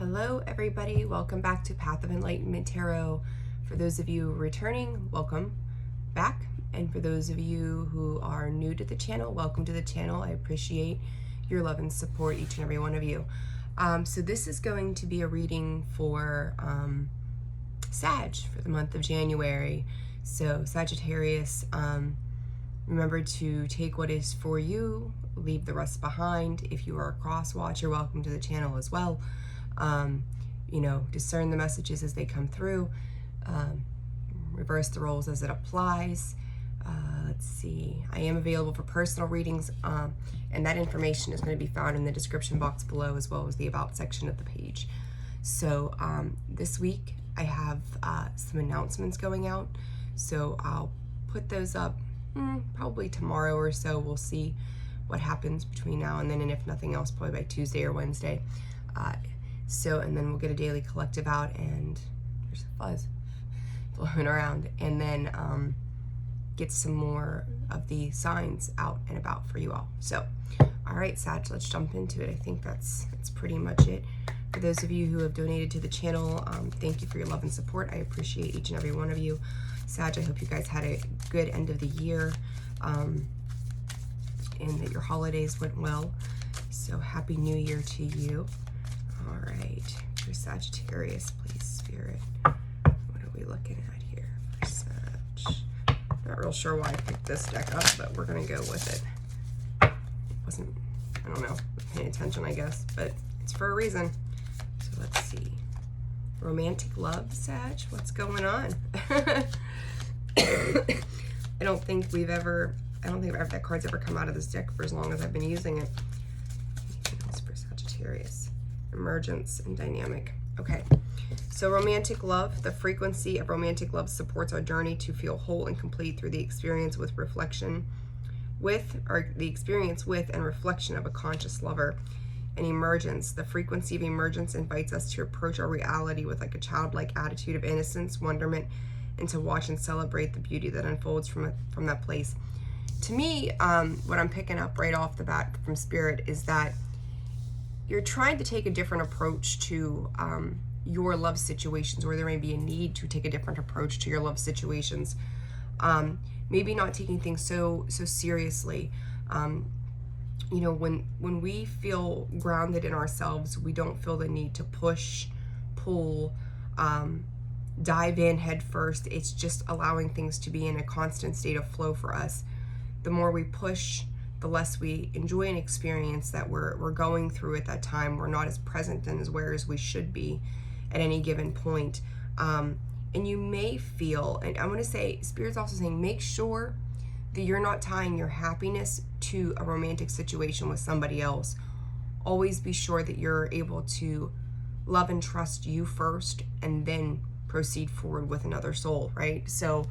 Hello everybody, welcome back to Path of Enlightenment Tarot. For those of you returning, welcome back. And for those of you who are new to the channel, welcome to the channel. I appreciate your love and support, each and every one of you. So this is going to be a reading for Sag for the month of January. So Sagittarius, remember to take what is for you, leave the rest behind. If you are a cross watcher, welcome to the channel as well. Discern the messages as they come through, reverse the roles as it applies. Let's see, I am available for personal readings, and that information is going to be found in the description box below, as well as the about section of the page. So this week I have some announcements going out, so I'll put those up probably tomorrow or so. We'll see what happens between now and then, and if nothing else, probably by Tuesday or Wednesday. And then we'll get a daily collective out, and there's a fuzz blowing around, and then get some more of the signs out and about for you all. So, all right, Sag, let's jump into it. I think that's pretty much it. For those of you who have donated to the channel, thank you for your love and support. I appreciate each and every one of you. Sag, I hope you guys had a good end of the year, and that your holidays went well. So happy New Year to you. All right, for Sagittarius, please, Spirit. What are we looking at here for Sag? Not real sure why I picked this deck up, but we're gonna go with it. I don't know, paying attention, I guess, but it's for a reason. So let's see. Romantic love, Sag, what's going on? I don't think that card's ever come out of this deck for as long as I've been using it. Anything else for Sagittarius? Emergence and dynamic. Okay, so romantic love. The frequency of romantic love supports our journey to feel whole and complete through the experience with reflection and reflection of a conscious lover. And emergence. The frequency of emergence invites us to approach our reality with like a childlike attitude of innocence, wonderment, and to watch and celebrate the beauty that unfolds from that place. To me, what I'm picking up right off the bat from Spirit is that you're trying to take a different approach to your love situations, or there may be a need to take a different approach to your love situations. Maybe not taking things so seriously. When we feel grounded in ourselves, we don't feel the need to push, pull, dive in head first. It's just allowing things to be in a constant state of flow for us. The more we push, the less we enjoy an experience that we're going through at that time. We're not as present and as aware as we should be at any given point. And you may feel, and I'm going to say, Spirit's also saying, make sure that you're not tying your happiness to a romantic situation with somebody else. Always be sure that you're able to love and trust you first, and then proceed forward with another soul, right? So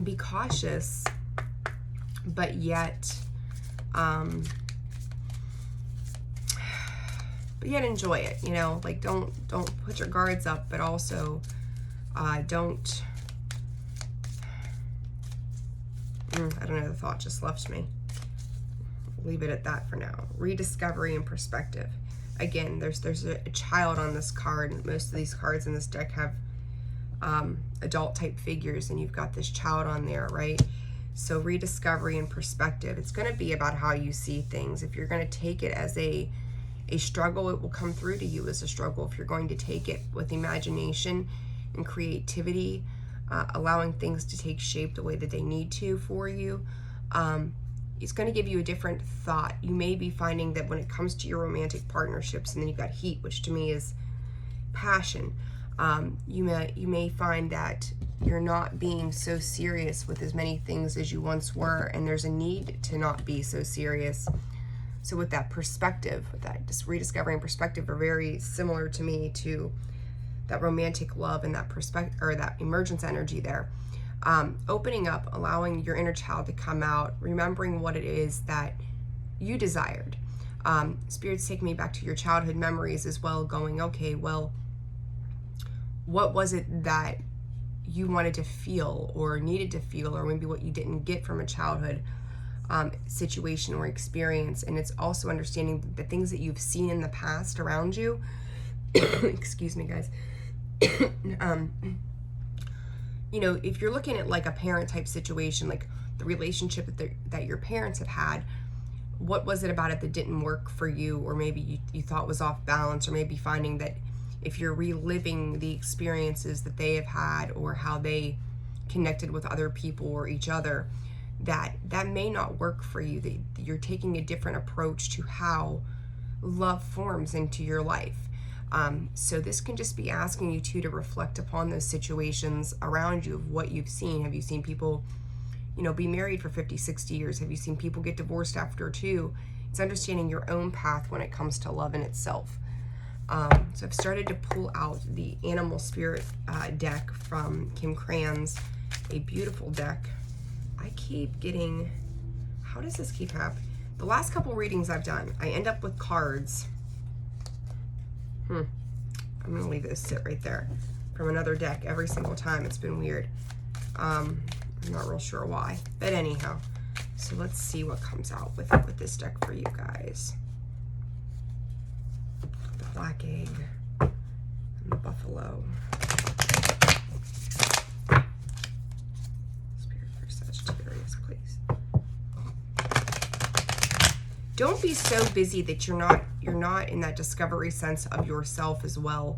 be cautious, but yet enjoy it, like don't put your guards up, but also don't, I don't know, the thought just left me. Leave it at that for now. Rediscovery and perspective. Again, there's a child on this card, and most of these cards in this deck have adult type figures, and you've got this child on there, right? So rediscovery and perspective. It's going to be about how you see things. If you're going to take it as a struggle, it will come through to you as a struggle. If you're going to take it with imagination and creativity, allowing things to take shape the way that they need to for you, it's going to give you a different thought. You may be finding that when it comes to your romantic partnerships, and then you've got heat, which to me is passion, you may find that you're not being so serious with as many things as you once were, and there's a need to not be so serious. So with that perspective, with that just rediscovering perspective, are very similar to me to that romantic love and that perspective, or that emergence energy there. Opening up, allowing your inner child to come out, remembering what it is that you desired. Spirit's taking me back to your childhood memories as well, going, okay, well, what was it that you wanted to feel or needed to feel, or maybe what you didn't get from a childhood? situation or experience. And it's also understanding the things that you've seen in the past around you. Excuse me, guys. You know, if you're looking at like a parent type situation, like the relationship that your parents have had, what was it about it that didn't work for you, or maybe you thought was off balance, or maybe finding that if you're reliving the experiences that they have had or how they connected with other people or each other, that may not work for you, that you're taking a different approach to how love forms into your life. So this can just be asking you to reflect upon those situations around you of what you've seen. Have you seen people, you know, be married for 50, 60 years? Have you seen people get divorced after 2? It's understanding your own path when it comes to love in itself. So I've started to pull out the Animal Spirit deck from Kim Cran's, a beautiful deck. I keep getting, how does this keep happening? The last couple readings I've done, I end up with cards. I'm gonna leave this sit right there from another deck every single time. It's been weird. I'm not real sure why, but anyhow. So let's see what comes out with this deck for you guys. The Black Egg and the Buffalo. Spirit for Sagittarius, please. Don't be so busy that you're not in that discovery sense of yourself as well.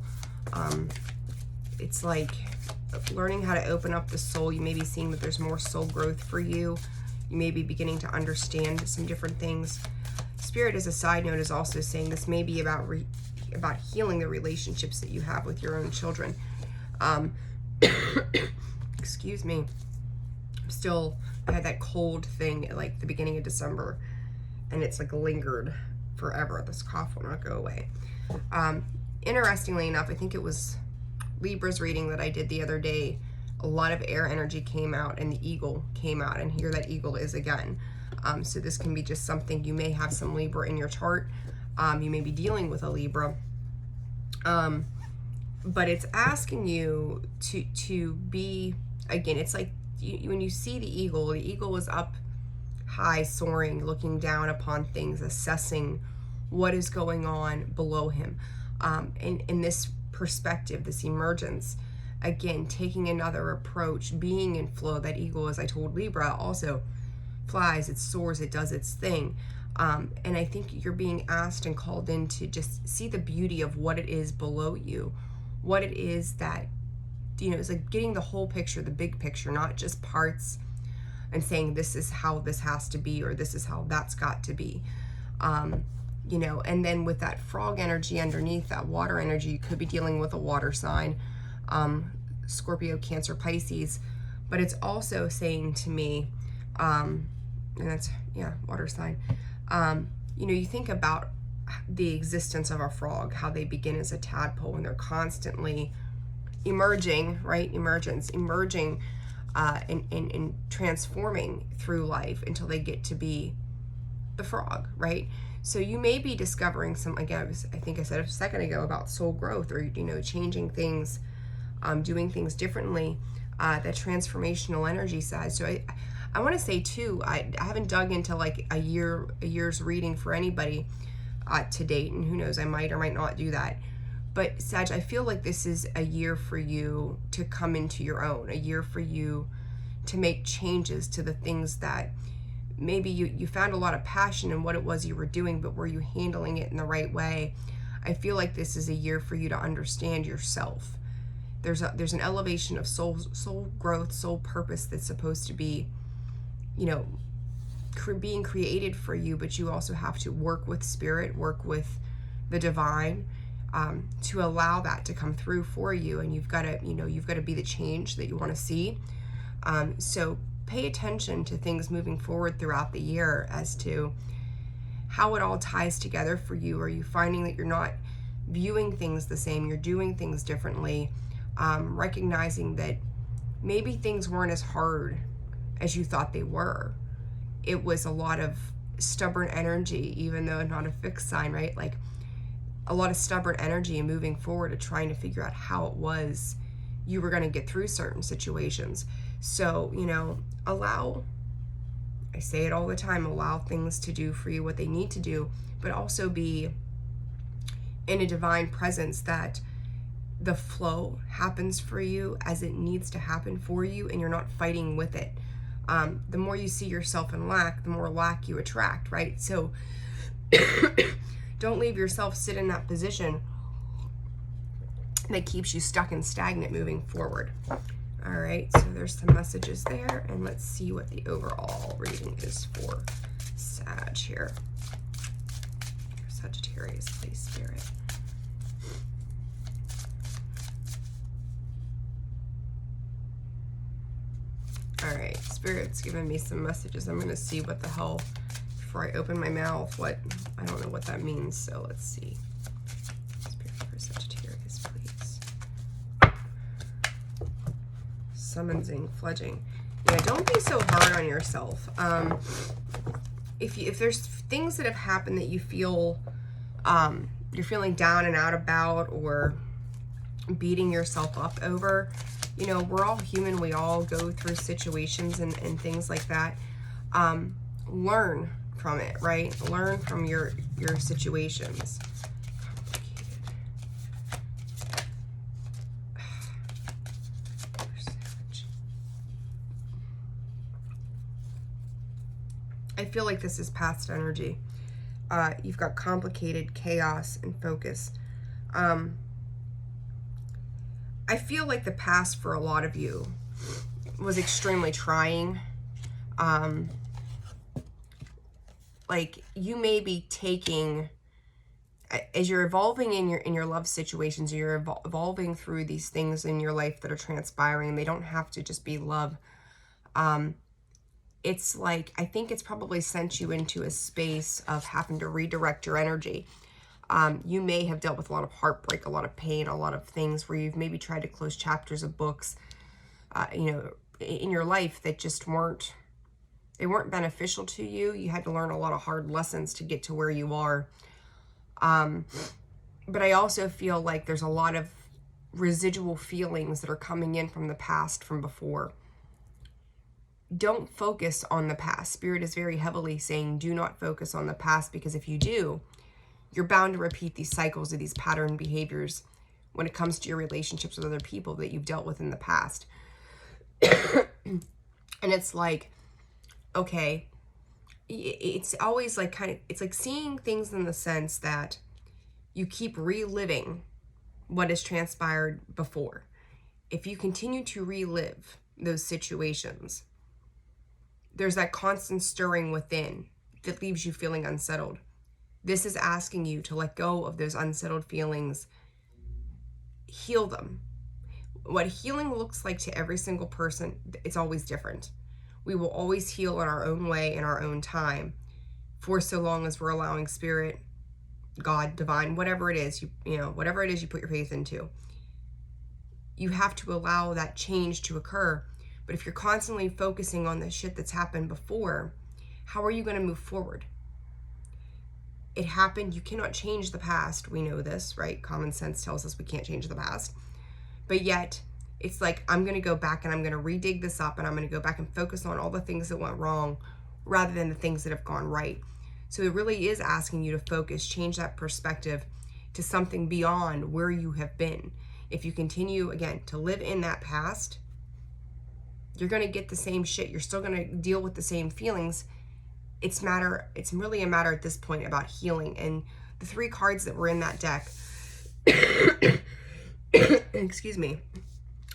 It's like learning how to open up the soul. You may be seeing that there's more soul growth for you. You may be beginning to understand some different things. Spirit, as a side note, is also saying this may be about healing the relationships that you have with your own children. Excuse me. I had that cold thing at like the beginning of December, and it's like lingered forever. This cough will not go away. Interestingly enough, I think it was Libra's reading that I did the other day. A lot of air energy came out and the eagle came out, and here that eagle is again. So this can be just something, you may have some Libra in your chart. You may be dealing with a Libra. But it's asking you to be, again, it's like when you see the eagle is up high, soaring, looking down upon things, assessing what is going on below him. In this perspective, this emergence, again, taking another approach, being in flow. That eagle, as I told Libra, also flies, it soars, it does its thing. And I think you're being asked and called in to just see the beauty of what it is below you, what it is that, you know, it's like getting the whole picture, the big picture, not just parts and saying this is how this has to be or this is how that's got to be. You know, and then with that frog energy underneath, that water energy, you could be dealing with a water sign, Scorpio, Cancer, Pisces, but it's also saying to me, and that's, yeah, water sign. You know, you think about the existence of a frog, how they begin as a tadpole and they're constantly emerging, right? Emerging and transforming through life until they get to be the frog, right? So you may be discovering some, again, I think I said a second ago about soul growth, or, you know, changing things, doing things differently, that transformational energy side. So I want to say too, I haven't dug into like a year's reading for anybody to date, and who knows, I might or might not do that. But Sag, I feel like this is a year for you to come into your own, a year for you to make changes to the things that maybe you found a lot of passion in what it was you were doing, but were you handling it in the right way? I feel like this is a year for you to understand yourself. There's an elevation of soul growth, soul purpose that's supposed to be, you know, being created for you, but you also have to work with spirit, work with the divine, to allow that to come through for you. And you've got to be the change that you want to see. So pay attention to things moving forward throughout the year as to how it all ties together for you. Are you finding that you're not viewing things the same, you're doing things differently, recognizing that maybe things weren't as hard as you thought they were. It was a lot of stubborn energy, even though not a fixed sign, right? Like a lot of stubborn energy and moving forward and trying to figure out how it was you were going to get through certain situations. So, you know, allow I say it all the time, allow things to do for you what they need to do, but also be in a divine presence that the flow happens for you as it needs to happen for you, and you're not fighting with it. The more you see yourself in lack, the more lack you attract, right? So don't leave yourself sit in that position that keeps you stuck and stagnant moving forward. All right, so there's some messages there, and let's see what the overall reading is for Sag here. Sagittarius, please, Spirit. All right, Spirit's giving me some messages. I'm going to see what the hell, before I open my mouth, I don't know what that means, so let's see. Spirit for Sagittarius, please. Summoning, fledging. Yeah, don't be so hard on yourself. If there's things that have happened that you feel you're feeling down and out about, or beating yourself up over, you know, we're all human. We all go through situations and things like that. Learn from it, right? Learn from your situations. I feel like this is past energy. You've got complicated, chaos, and focus. I feel like the past for a lot of you was extremely trying. Like, you may be taking, as you're evolving in your love situations, you're evolving through these things in your life that are transpiring. They don't have to just be love. It's like, I think it's probably sent you into a space of having to redirect your energy. You may have dealt with a lot of heartbreak, a lot of pain, a lot of things where you've maybe tried to close chapters of books, you know, in your life that just weren't beneficial to you. You had to learn a lot of hard lessons to get to where you are. But I also feel like there's a lot of residual feelings that are coming in from the past, from before. Don't focus on the past. Spirit is very heavily saying do not focus on the past, because if you do, you're bound to repeat these cycles of these pattern behaviors when it comes to your relationships with other people that you've dealt with in the past. And it's like, okay, it's always like it's like seeing things in the sense that you keep reliving what has transpired before. If you continue to relive those situations, there's that constant stirring within that leaves you feeling unsettled. This is asking you to let go of those unsettled feelings, heal them. What healing looks like to every single person, it's always different. We will always heal in our own way, in our own time, for so long as we're allowing Spirit, God, divine, whatever it is, you know, whatever it is you put your faith into. You have to allow that change to occur. But if you're constantly focusing on the shit that's happened before, how are you going to move forward? It happened. You cannot change the past. We know this, right? Common sense tells us we can't change the past. But yet, it's like, I'm going to go back and I'm going to redig this up, and I'm going to go back and focus on all the things that went wrong rather than the things that have gone right. So it really is asking you to focus, change that perspective to something beyond where you have been. If you continue, again, to live in that past, you're going to get the same shit. You're still going to deal with the same feelings. It's really a matter at this point about healing. And the 3 cards that were in that deck, excuse me,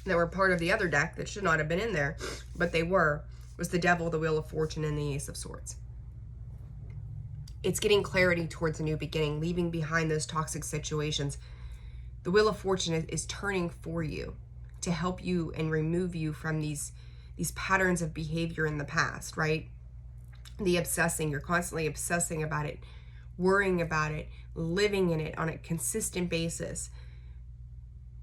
that were part of the other deck that should not have been in there, but they was the Devil, the Wheel of Fortune, and the Ace of Swords. It's getting clarity towards a new beginning, leaving behind those toxic situations. The Wheel of Fortune is turning for you to help you and remove you from these patterns of behavior in the past, right? The obsessing, you're constantly obsessing about it, worrying about it, living in it on a consistent basis.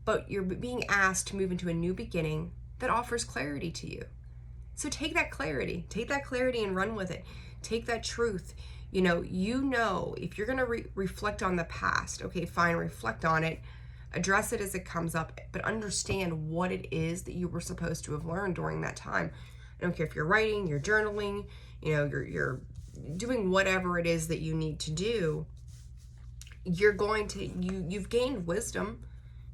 But you're being asked to move into a new beginning that offers clarity to you. So take that clarity and run with it. Take that truth. You know, if you're going to reflect on the past, okay, fine, reflect on it, address it as it comes up, but understand what it is that you were supposed to have learned during that time. I don't care if you're writing, you're journaling, you know, you're doing whatever it is that you need to do. You're going to, you've gained wisdom,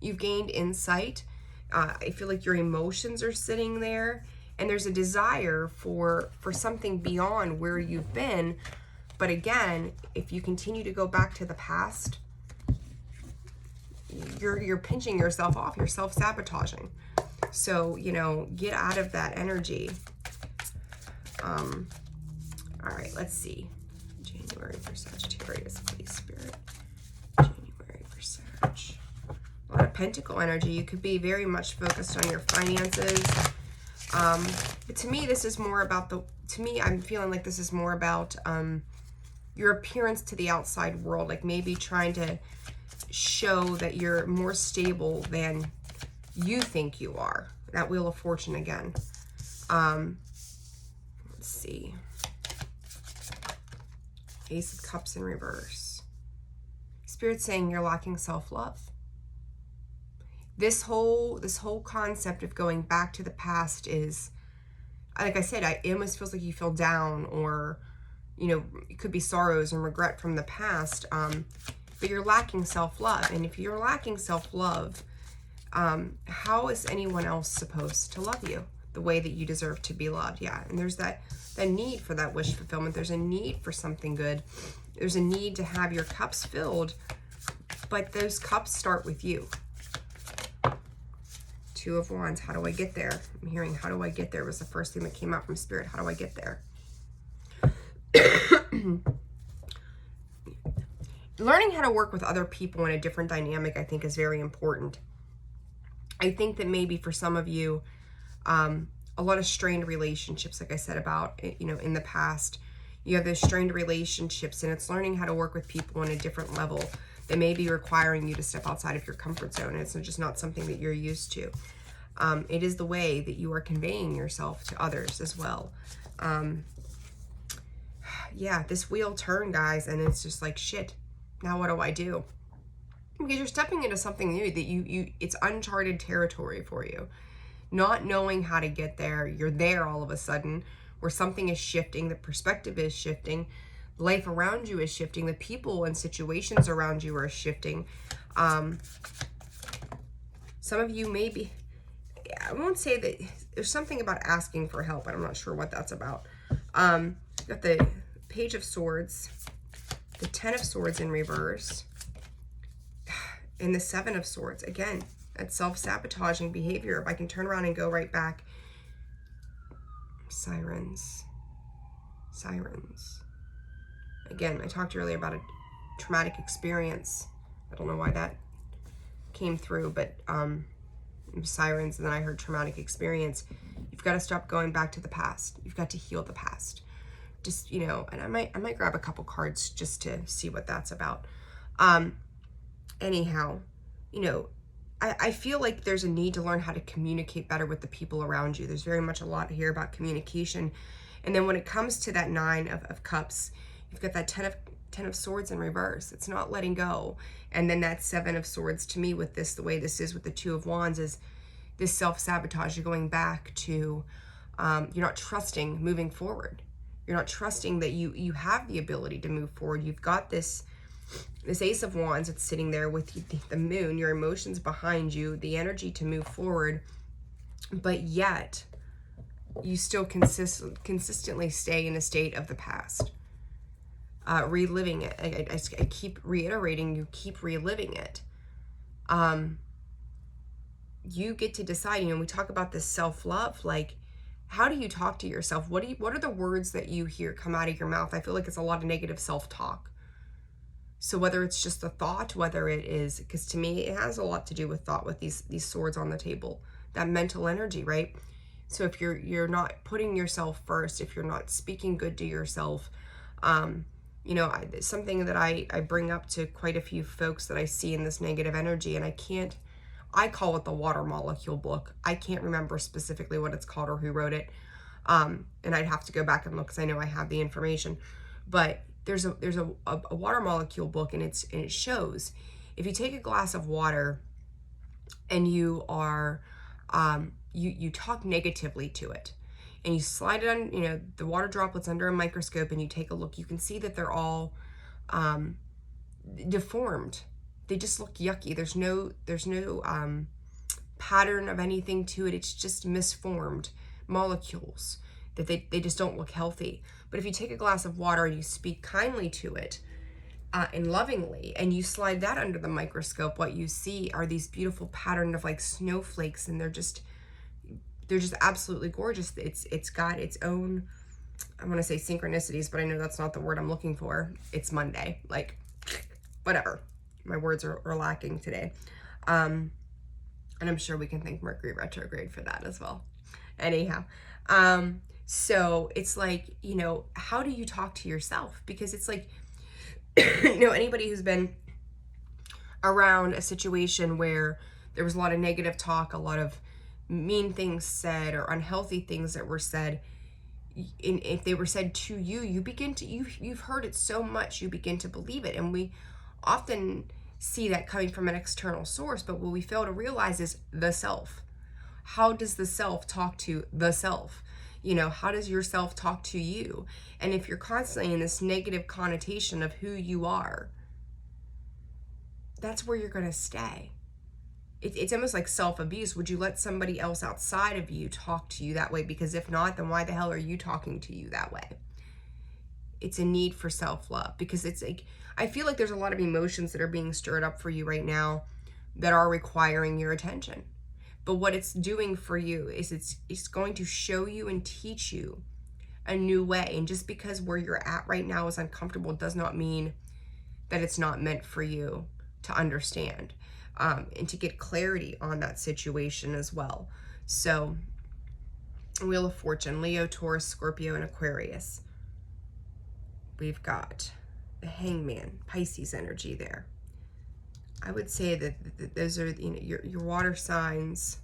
you've gained insight. I feel like your emotions are sitting there, and there's a desire for something beyond where you've been. But again, if you continue to go back to the past, you're pinching yourself off, you're self-sabotaging. So, you know, get out of that energy. All right, let's see. January for Sagittarius, please, Spirit. January for Sag. A lot of Pentacle energy. You could be very much focused on your finances. But to me, this is more about I'm feeling like this is more about your appearance to the outside world. Like maybe trying to show that you're more stable than you think you are. That Wheel of Fortune again. Let's see. Ace of Cups in reverse. Spirit's saying you're lacking self-love. This whole concept of going back to the past is, like I said, it almost feels like you feel down, or, you know, it could be sorrows and regret from the past, but you're lacking self-love. And if you're lacking self-love, how is anyone else supposed to love you the way that you deserve to be loved? Yeah, and there's that need for that wish fulfillment. There's a need for something good. There's a need to have your cups filled, but those cups start with you. Two of Wands, how do I get there? I'm hearing, how do I get there was the first thing that came out from Spirit. How do I get there? Learning how to work with other people in a different dynamic, I think, is very important. I think that maybe for some of you, a lot of strained relationships, like I said about, you know, in the past, you have those strained relationships, and it's learning how to work with people on a different level that may be requiring you to step outside of your comfort zone. And it's just not something that you're used to. It is the way that you are conveying yourself to others as well. Yeah, this wheel turned, guys, and it's just like, shit, now what do I do? Because you're stepping into something new that it's uncharted territory for you. Not knowing how to get there, you're there all of a sudden, where something is shifting, the perspective is shifting, life around you is shifting, the people and situations around you are shifting. Some of you maybe, I won't say that, there's something about asking for help, but I'm not sure what that's about. Got the Page of Swords, the Ten of Swords in reverse, and the Seven of Swords. Again, that's self-sabotaging behavior. If I can turn around and go right back. Sirens. Sirens. Again, I talked earlier about a traumatic experience. I don't know why that came through, but sirens, and then I heard traumatic experience. You've got to stop going back to the past. You've got to heal the past. Just, you know, and I might grab a couple cards just to see what that's about. Anyhow, you know, I feel like there's a need to learn how to communicate better with the people around you. There's very much a lot here about communication. And then when it comes to that Nine of Cups, you've got that Ten of Swords in reverse. It's not letting go. And then that Seven of Swords, to me, with this, the way this is with the Two of Wands, is this self-sabotage. You're going back to, you're not trusting moving forward. You're not trusting that you have the ability to move forward. You've got this Ace of Wands that's sitting there with you, the Moon, your emotions behind you, the energy to move forward, but yet you still consistently stay in a state of the past, reliving it. I keep reiterating, you keep reliving it. You get to decide. You know, we talk about this self-love, like, how do you talk to yourself? What are the words that you hear come out of your mouth? I feel like it's a lot of negative self-talk. So whether it's just a thought, whether it is, because to me, it has a lot to do with thought, with these swords on the table, that mental energy, right? So if you're not putting yourself first, if you're not speaking good to yourself, you know, something that I bring up to quite a few folks that I see in this negative energy, and I call it the water molecule book. I can't remember specifically what it's called or who wrote it. And I'd have to go back and look, because I know I have the information, but there's a water molecule book, and it shows if you take a glass of water and you are you talk negatively to it, and you slide it on, the water droplets under a microscope, and you take a look, you can see that they're all deformed. They just look yucky. There's no pattern of anything to it. It's just misformed molecules that they just don't look healthy. But if you take a glass of water and you speak kindly to it and lovingly, and you slide that under the microscope, what you see are these beautiful pattern of like snowflakes, and they're just absolutely gorgeous. It's got its own, I want to say synchronicities, but I know that's not the word I'm looking for. It's Monday, like whatever. My words are lacking today. And I'm sure we can thank Mercury retrograde for that as well. Anyhow, so it's like, how do you talk to yourself? Because it's like, anybody who's been around a situation where there was a lot of negative talk, a lot of mean things said, or unhealthy things that were said, and if they were said to you, you've heard it so much, you begin to believe it. And we often see that coming from an external source, but what we fail to realize is the self. How does the self talk to the self? How does your self talk to you? And if you're constantly in this negative connotation of who you are, that's where you're going to stay. It's almost like self-abuse. Would you let somebody else outside of you talk to you that way? Because if not, then why the hell are you talking to you that way? It's a need for self-love, because it's like, I feel like there's a lot of emotions that are being stirred up for you right now that are requiring your attention. But what it's doing for you is it's going to show you and teach you a new way. And just because where you're at right now is uncomfortable does not mean that it's not meant for you to understand and to get clarity on that situation as well. So, Wheel of Fortune, Leo, Taurus, Scorpio, and Aquarius. We've got the Hangman, Pisces energy there. I would say that those are, your water signs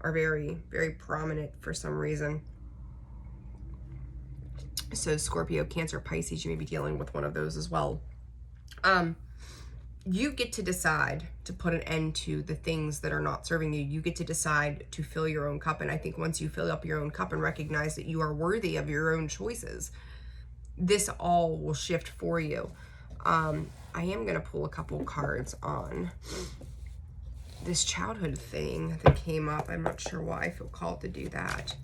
are very, very prominent for some reason. So Scorpio, Cancer, Pisces, you may be dealing with one of those as well. You get to decide to put an end to the things that are not serving you. You get to decide to fill your own cup. And I think once you fill up your own cup and recognize that you are worthy of your own choices, this all will shift for you. I am going to pull a couple cards on this childhood thing that came up. I'm not sure why I feel called to do that.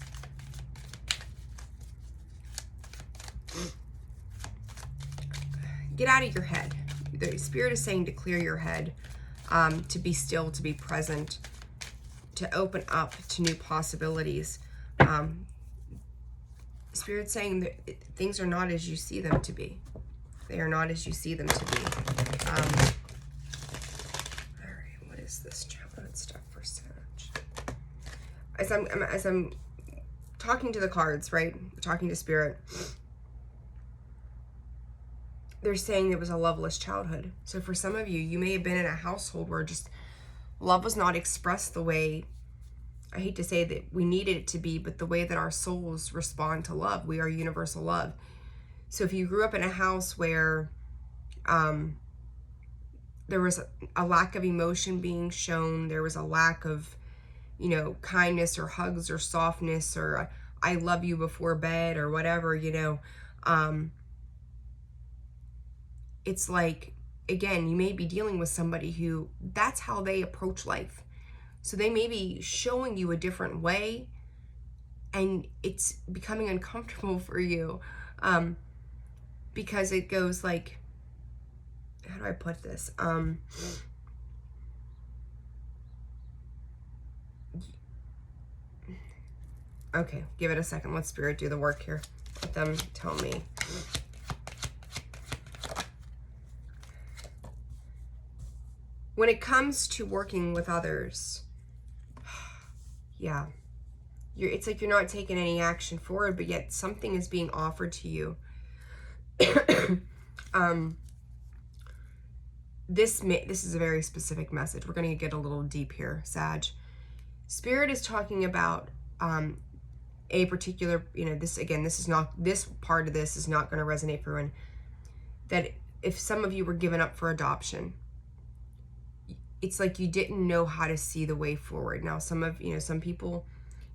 Get out of your head. The Spirit is saying to clear your head, to be still, to be present, to open up to new possibilities. Spirit's saying that things are not as you see them to be. They are not as you see them to be. All right, what is this childhood stuff for Sag? As I'm talking to the cards, right? Talking to Spirit, they're saying it was a loveless childhood. So for some of you, you may have been in a household where just love was not expressed the way, I hate to say that we needed it to be, but the way that our souls respond to love. We are universal love. So if you grew up in a house where there was a lack of emotion being shown, there was a lack of, kindness or hugs or softness or I love you before bed or whatever, it's like, again, you may be dealing with somebody who that's how they approach life. So they may be showing you a different way and it's becoming uncomfortable for you because it goes like, how do I put this? Okay, give it a second. Let Spirit do the work here. Let them tell me. When it comes to working with others, yeah, it's like you're not taking any action forward, but yet something is being offered to you. This is a very specific message. We're going to get a little deep here, Sag. Spirit is talking about a particular, this part of this is not going to resonate for everyone. That if some of you were given up for adoption, it's like you didn't know how to see the way forward. Now, some people,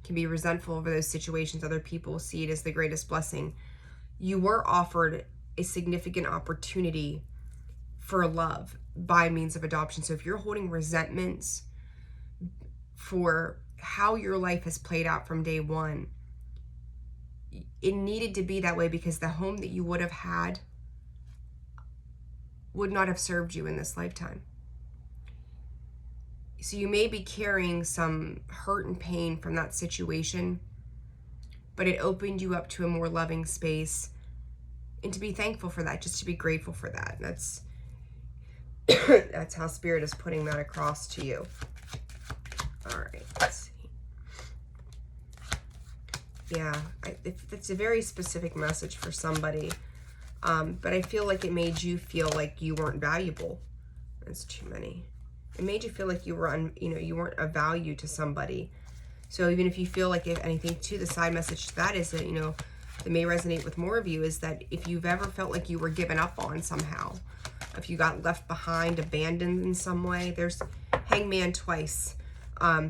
can be resentful over those situations. Other people see it as the greatest blessing. You were offered a significant opportunity for love by means of adoption. So if you're holding resentments for how your life has played out from day one, it needed to be that way, because the home that you would have had would not have served you in this lifetime. So you may be carrying some hurt and pain from that situation, but it opened you up to a more loving space, and to be thankful for that, just to be grateful for that. That's that's how Spirit is putting that across to you. All right, let's see. Yeah, it's a very specific message for somebody, but I feel like it made you feel like you weren't valuable. That's too many. It made you feel like you were, you weren't of value to somebody. So even if you feel like, if anything, to the side message to that is that, that may resonate with more of you, is that if you've ever felt like you were given up on somehow, if you got left behind, abandoned in some way, there's Hangman twice.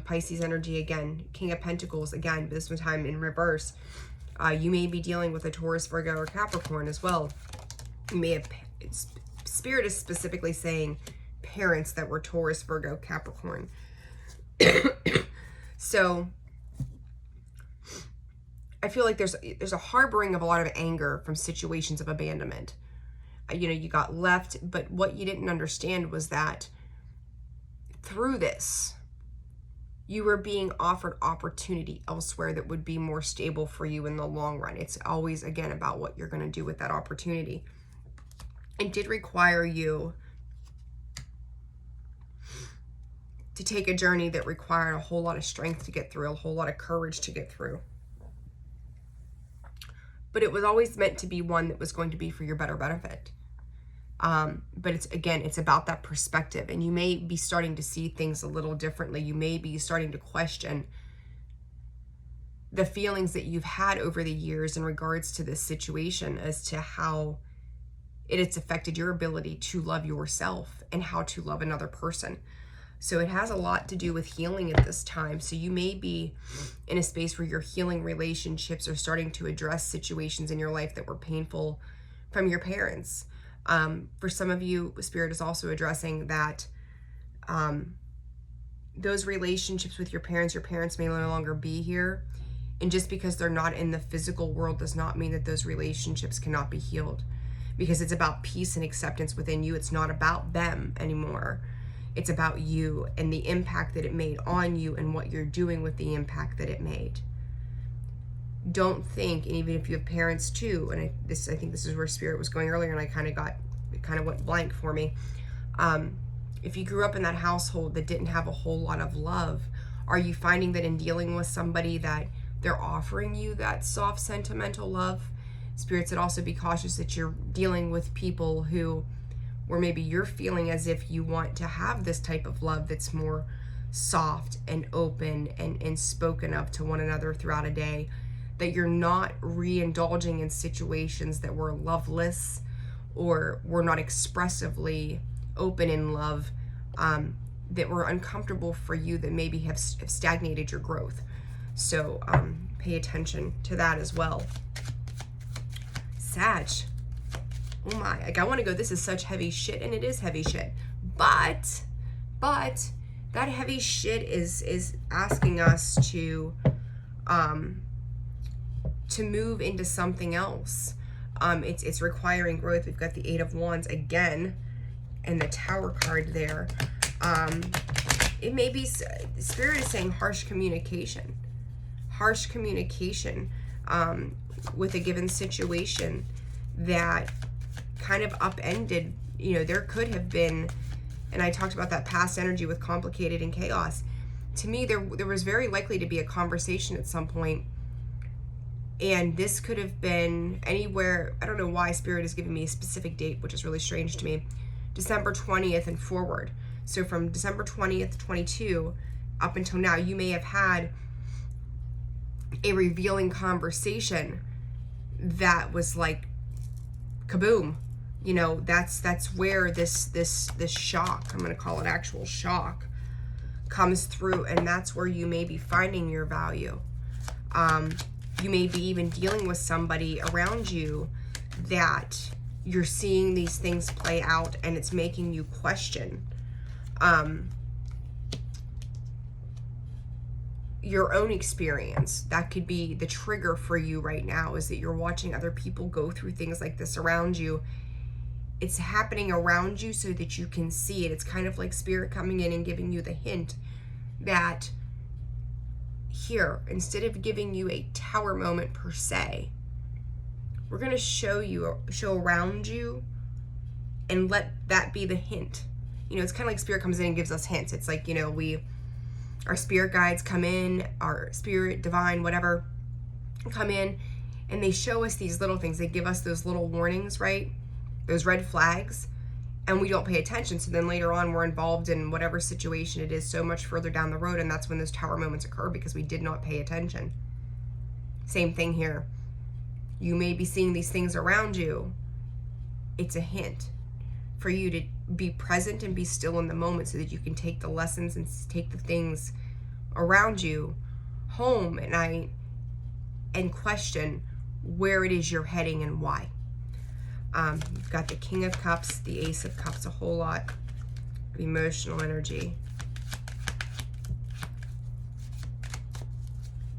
Pisces energy again, King of Pentacles again, but this one time in reverse. You may be dealing with a Taurus, Virgo, or Capricorn as well. You may have, Spirit is specifically saying parents that were Taurus, Virgo, Capricorn. So I feel like there's a harboring of a lot of anger from situations of abandonment. You got left, but what you didn't understand was that through this, you were being offered opportunity elsewhere that would be more stable for you in the long run. It's always, again, about what you're going to do with that opportunity. It did require you to take a journey that required a whole lot of strength to get through, a whole lot of courage to get through. But it was always meant to be one that was going to be for your better benefit. But it's about that perspective, and you may be starting to see things a little differently. You may be starting to question the feelings that you've had over the years in regards to this situation, as to how it's affected your ability to love yourself and how to love another person. So it has a lot to do with healing at this time. So you may be in a space where you're healing relationships, or starting to address situations in your life that were painful from your parents. For some of you, Spirit is also addressing that those relationships with your parents may no longer be here. And just because they're not in the physical world does not mean that those relationships cannot be healed. Because it's about peace and acceptance within you. It's not about them anymore. It's about you and the impact that it made on you, and what you're doing with the impact that it made. Don't think, and even if you have parents too, and I think this is where Spirit was going earlier, and it kind of went blank for me. If you grew up in that household that didn't have a whole lot of love, are you finding that in dealing with somebody that they're offering you that soft, sentimental love? Spirit said also be cautious that you're dealing with people where maybe you're feeling as if you want to have this type of love that's more soft and open and spoken of to one another throughout a day, that you're not re-indulging in situations that were loveless or were not expressively open in love, that were uncomfortable for you, that maybe have stagnated your growth. So pay attention to that as well. Sag. Oh my, I want to go, this is such heavy shit, and it is heavy shit. But that heavy shit is asking us to move into something else. It's requiring growth. We've got the Eight of Wands again, and the Tower card there. It may be, Spirit is saying harsh communication with a given situation that kind of upended. There could have been, and I talked about that past energy with complicated and chaos. To me, there was very likely to be a conversation at some point, and this could have been anywhere. I don't know why Spirit is giving me a specific date, which is really strange to me. December 20th and forward. So from December 20th, 22 up until now, you may have had a revealing conversation that was like kaboom. That's where this shock, I'm going to call it actual shock, comes through, and that's where you may be finding your value. You may be even dealing with somebody around you that you're seeing these things play out, and it's making you question your own experience. That could be the trigger for you right now, is that you're watching other people go through things like this around you. It's happening around you so that you can see it. It's kind of like Spirit coming in and giving you the hint that here, instead of giving you a tower moment per se, we're going to show around you and let that be the hint. You know, it's kind of like Spirit comes in and gives us hints. It's like, you know, our spirit guides come in, our spirit, divine, whatever, come in, and they show us these little things. They give us those little warnings, right? Those red flags, and we don't pay attention. So then later on, we're involved in whatever situation it is so much further down the road, and that's when those tower moments occur, because we did not pay attention. Same thing here. You may be seeing these things around you. It's a hint for you to be present and be still in the moment, so that you can take the lessons and take the things around you home at night and question where it is you're heading and why. You've got the King of Cups, the Ace of Cups, a whole lot of emotional energy.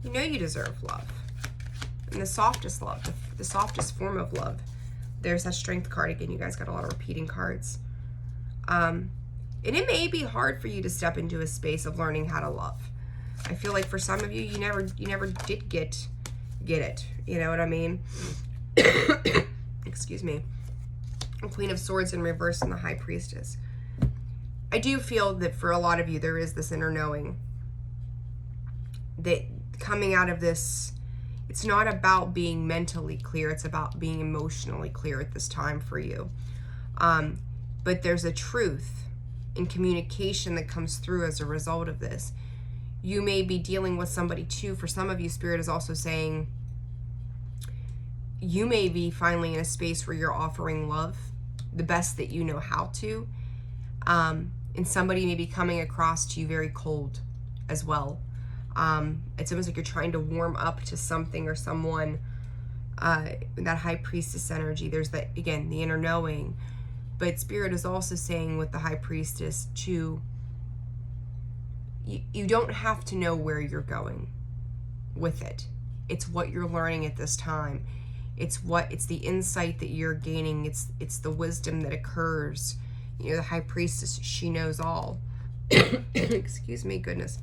You know you deserve love. And the softest love, the softest form of love. There's that Strength card again. You guys got a lot of repeating cards. And it may be hard for you to step into a space of learning how to love. I feel like for some of you, you never did get it. You know what I mean? Excuse me. Queen of Swords in reverse and the High Priestess. I do feel that for a lot of you, there is this inner knowing that coming out of this, it's not about being mentally clear. It's about being emotionally clear at this time for you. But there's a truth in communication that comes through as a result of this. You may be dealing with somebody too. For some of you, Spirit is also saying you may be finally in a space where you're offering love the best that you know how to. And somebody may be coming across to you very cold as well. It's almost like you're trying to warm up to something or someone. That High Priestess energy, there's that, again, the inner knowing. But Spirit is also saying with the High Priestess too, you don't have to know where you're going with it. It's what you're learning at this time. It's the insight that you're gaining. It's the wisdom that occurs. You know, the High Priestess, she knows all. Excuse me, goodness.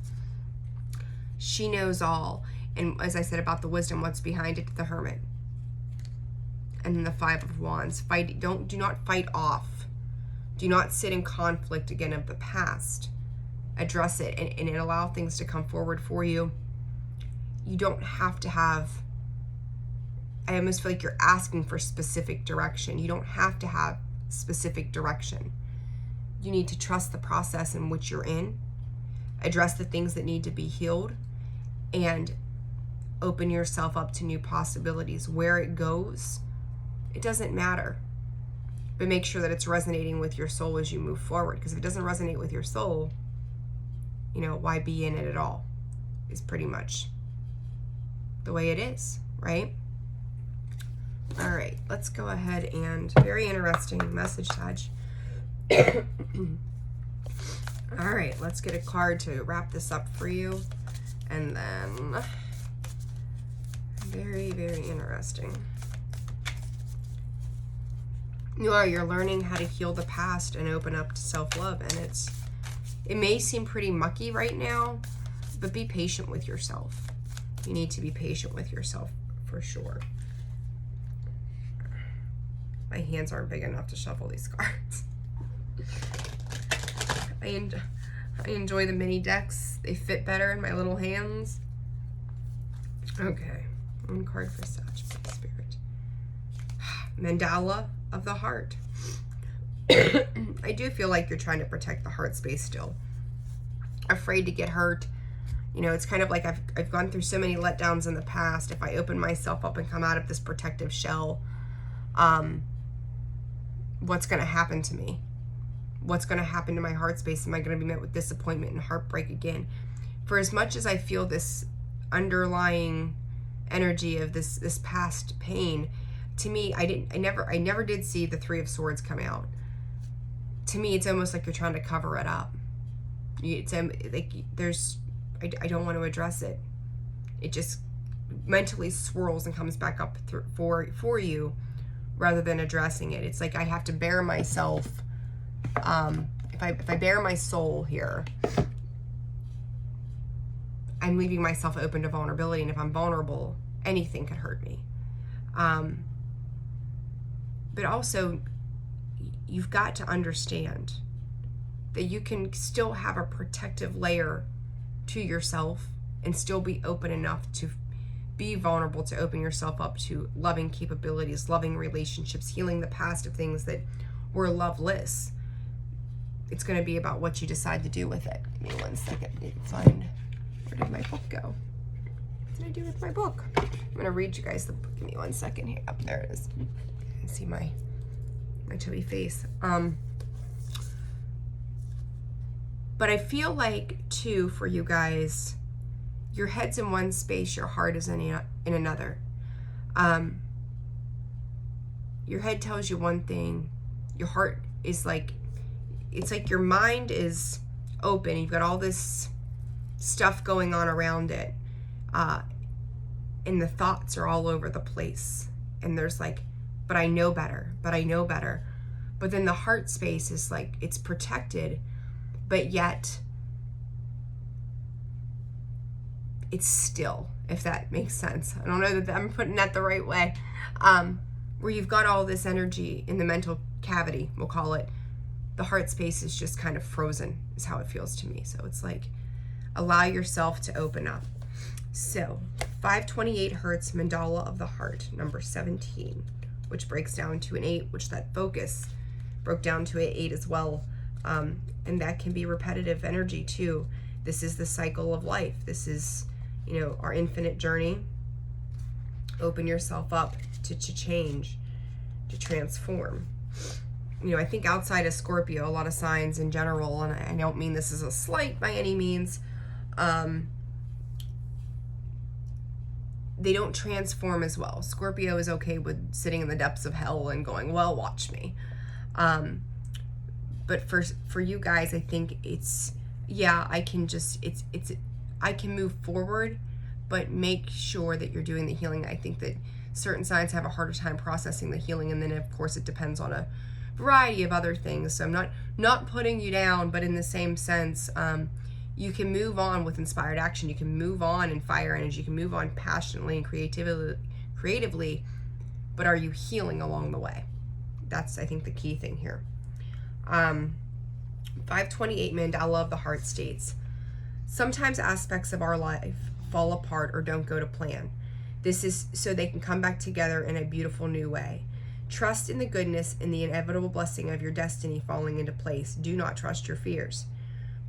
She knows all. And as I said about the wisdom, what's behind it? The Hermit. And then the Five of Wands. Do not fight off. Do not sit in conflict again of the past. Address it and allow things to come forward for you. You don't have to have, I almost feel like you're asking for specific direction. You don't have to have specific direction. You need to trust the process in which you're in, address the things that need to be healed, and open yourself up to new possibilities. Where it goes, it doesn't matter. But make sure that it's resonating with your soul as you move forward. Because if it doesn't resonate with your soul, you know, why be in it at all? Is pretty much the way it is, right? All right, let's go ahead and, very interesting message, Sag. All right, let's get a card to wrap this up for you. And then, very, very interesting. You're learning how to heal the past and open up to self-love. And it may seem pretty mucky right now, but be patient with yourself. You need to be patient with yourself for sure. My hands aren't big enough to shuffle these cards. I enjoy the mini decks. They fit better in my little hands. Okay, one card for Sag, please, Spirit. Mandala of the Heart. I do feel like you're trying to protect the heart space still. Afraid to get hurt. You know, it's kind of like I've gone through so many letdowns in the past. If I open myself up and come out of this protective shell, what's going to happen to me? What's going to happen to my heart space? Am I going to be met with disappointment and heartbreak again? For as much as I feel this underlying energy of this past pain. To me, I never did see the Three of Swords come out. To me, it's almost like you're trying to cover it up. It's like I don't want to address it. It just mentally swirls and comes back up for you, rather than addressing it. It's like I have to bear myself. If I bare my soul here, I'm leaving myself open to vulnerability, and if I'm vulnerable, anything could hurt me. But also, you've got to understand that you can still have a protective layer to yourself and still be open enough to be vulnerable, to open yourself up to loving capabilities, loving relationships, healing the past of things that were loveless. It's going to be about what you decide to do with it. Give me 1 second. I need to find, where did my book go? What did I do with my book? I'm going to read you guys the book. Give me 1 second here. Up there it is. You can see my chubby face. But I feel like, too, for you guys, your head's in one space, your heart is in another. Your head tells you one thing. Your heart is like, it's like your mind is open. You've got all this stuff going on around it. And the thoughts are all over the place. And there's like, but I know better. But then the heart space is like, it's protected, but yet it's still, if that makes sense. I don't know that I'm putting that the right way. Where you've got all this energy in the mental cavity, we'll call it. The heart space is just kind of frozen, is how it feels to me. So it's like, allow yourself to open up. So 528 Hertz, mandala of the heart, number 17, which breaks down to an 8, which that focus broke down to an 8 as well. And that can be repetitive energy too. This is the cycle of life. This is, our infinite journey. Open yourself up to change, to transform. I think outside of Scorpio, a lot of signs in general, and I don't mean this as a slight by any means, they don't transform as well. Scorpio is okay with sitting in the depths of hell and going, well, watch me. But for you guys, I think it's, I can move forward, but make sure that you're doing the healing. I think that certain signs have a harder time processing the healing, and then of course it depends on a variety of other things. So I'm not putting you down, but in the same sense, you can move on with inspired action. You can move on in fire energy. You can move on passionately and creatively, but are you healing along the way? That's, I think, the key thing here. 528 mandala of the heart states, sometimes aspects of our life fall apart or don't go to plan. This is so they can come back together in a beautiful new way. Trust in the goodness and the inevitable blessing of your destiny falling into place. Do not trust your fears.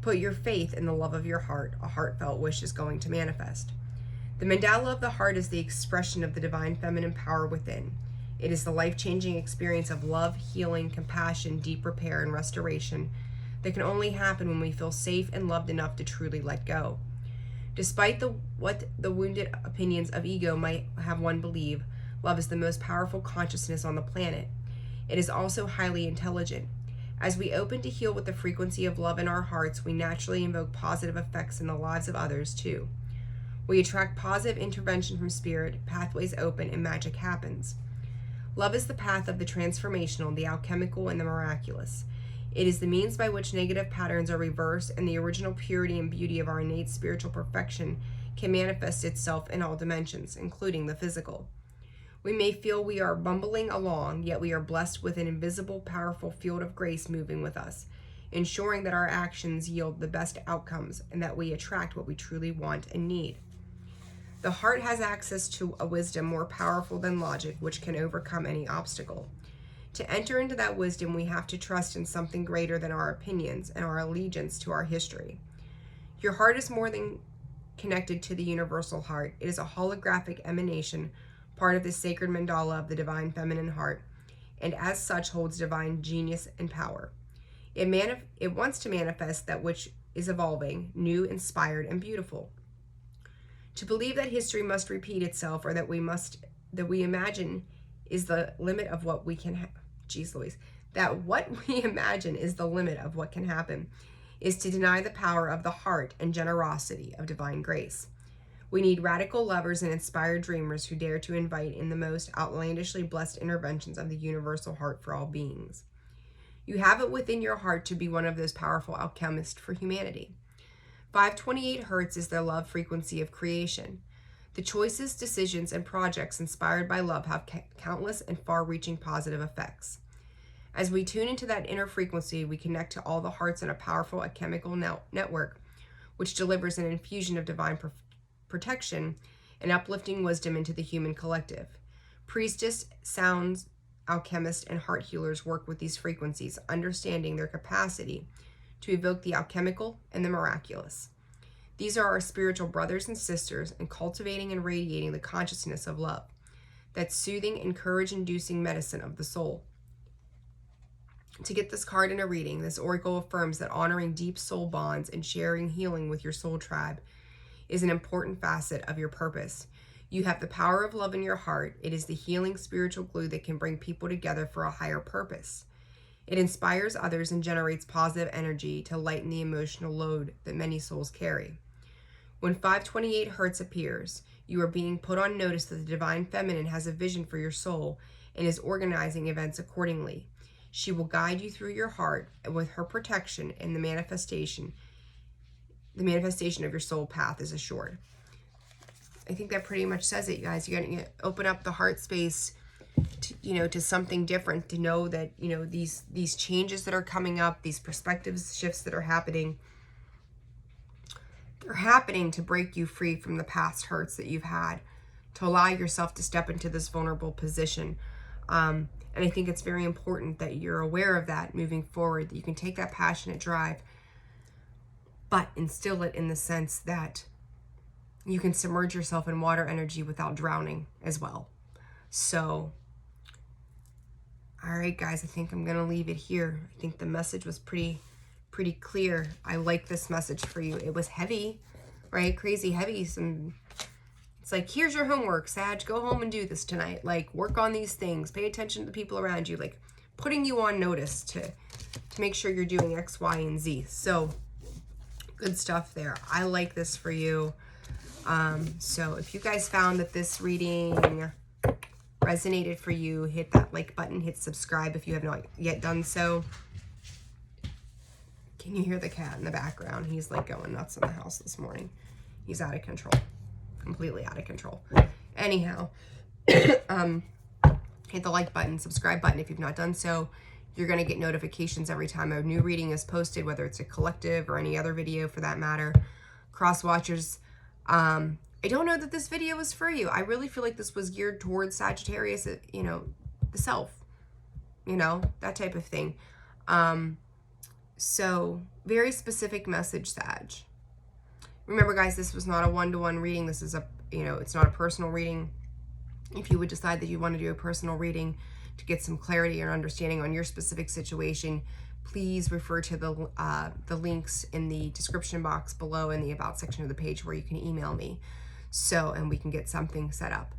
Put your faith in the love of your heart. A heartfelt wish is going to manifest. The mandala of the heart is the expression of the divine feminine power within. It is the life-changing experience of love, healing, compassion, deep repair, and restoration that can only happen when we feel safe and loved enough to truly let go. Despite what the wounded opinions of ego might have one believe, love is the most powerful consciousness on the planet. It is also highly intelligent. As we open to heal with the frequency of love in our hearts, we naturally invoke positive effects in the lives of others too. We attract positive intervention from spirit, pathways open, and magic happens. Love is the path of the transformational, the alchemical, and the miraculous. It is the means by which negative patterns are reversed and the original purity and beauty of our innate spiritual perfection can manifest itself in all dimensions, including the physical. We may feel we are bumbling along, yet we are blessed with an invisible, powerful field of grace moving with us, ensuring that our actions yield the best outcomes and that we attract what we truly want and need. The heart has access to a wisdom more powerful than logic, which can overcome any obstacle. To enter into that wisdom, we have to trust in something greater than our opinions and our allegiance to our history. Your heart is more than connected to the universal heart. It is a holographic emanation, part of the sacred mandala of the divine feminine heart, and as such holds divine genius and power. It wants to manifest that which is evolving, new, inspired, and beautiful. To believe that history must repeat itself, or that we imagine is the limit of what we can geez Louise, that what we imagine is the limit of what can happen, is to deny the power of the heart and generosity of divine grace. We need radical lovers and inspired dreamers who dare to invite in the most outlandishly blessed interventions of the universal heart for all beings. You have it within your heart to be one of those powerful alchemists for humanity. 528 Hertz is the love frequency of creation. The choices, decisions, and projects inspired by love have countless and far-reaching positive effects. As we tune into that inner frequency, we connect to all the hearts in a powerful alchemical network, which delivers an infusion of divine protection and uplifting wisdom into the human collective. Priestess, sounds, alchemists, and heart healers work with these frequencies, understanding their capacity to evoke the alchemical and the miraculous. These are our spiritual brothers and sisters in cultivating and radiating the consciousness of love, that soothing and courage-inducing medicine of the soul. To get this card in a reading, this oracle affirms that honoring deep soul bonds and sharing healing with your soul tribe is an important facet of your purpose. You have the power of love in your heart. It is the healing spiritual glue that can bring people together for a higher purpose. It inspires others and generates positive energy to lighten the emotional load that many souls carry. When 528 Hertz appears, you are being put on notice that the Divine Feminine has a vision for your soul and is organizing events accordingly. She will guide you through your heart with her protection, and the manifestation of your soul path is assured. I think that pretty much says it, you guys. You got to open up the heart space to something different, to know that, these changes that are coming up, these perspective shifts that are happening, they're happening to break you free from the past hurts that you've had, to allow yourself to step into this vulnerable position. And I think it's very important that you're aware of that moving forward, that you can take that passionate drive, but instill it in the sense that you can submerge yourself in water energy without drowning as well. So, all right, guys, I think I'm going to leave it here. I think the message was pretty clear. I like this message for you. It was heavy, right? Crazy heavy. It's like, here's your homework, Sag. Go home and do this tonight. Like, work on these things. Pay attention to the people around you. Like, putting you on notice to make sure you're doing X, Y, and Z. So, good stuff there. I like this for you. So if you guys found that this reading resonated for you, hit that like button, hit subscribe if you have not yet done so. Can you hear the cat in the background? He's like going nuts in the house this morning. He's out of control, completely out of control. Anyhow, hit the like button, subscribe button if you've not done so. You're going to get notifications every time a new reading is posted, whether it's a collective or any other video for that matter. Cross watchers, I don't know that this video is for you. I really feel like this was geared towards Sagittarius, the self, that type of thing. So very specific message, Sag. Remember, guys, this was not a one-to-one reading. This is it's not a personal reading. If you would decide that you want to do a personal reading to get some clarity or understanding on your specific situation, please refer to the links in the description box below in the About section of the page where you can email me. And we can get something set up.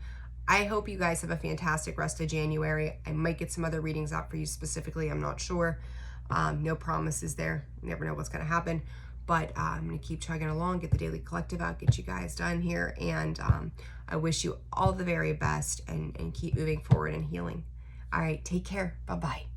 I hope you guys have a fantastic rest of January. I might get some other readings out for you specifically. I'm not sure. No promises there. You never know what's going to happen. But I'm going to keep chugging along, get the daily collective out, get you guys done here. And I wish you all the very best and keep moving forward and healing. All right, take care. Bye-bye.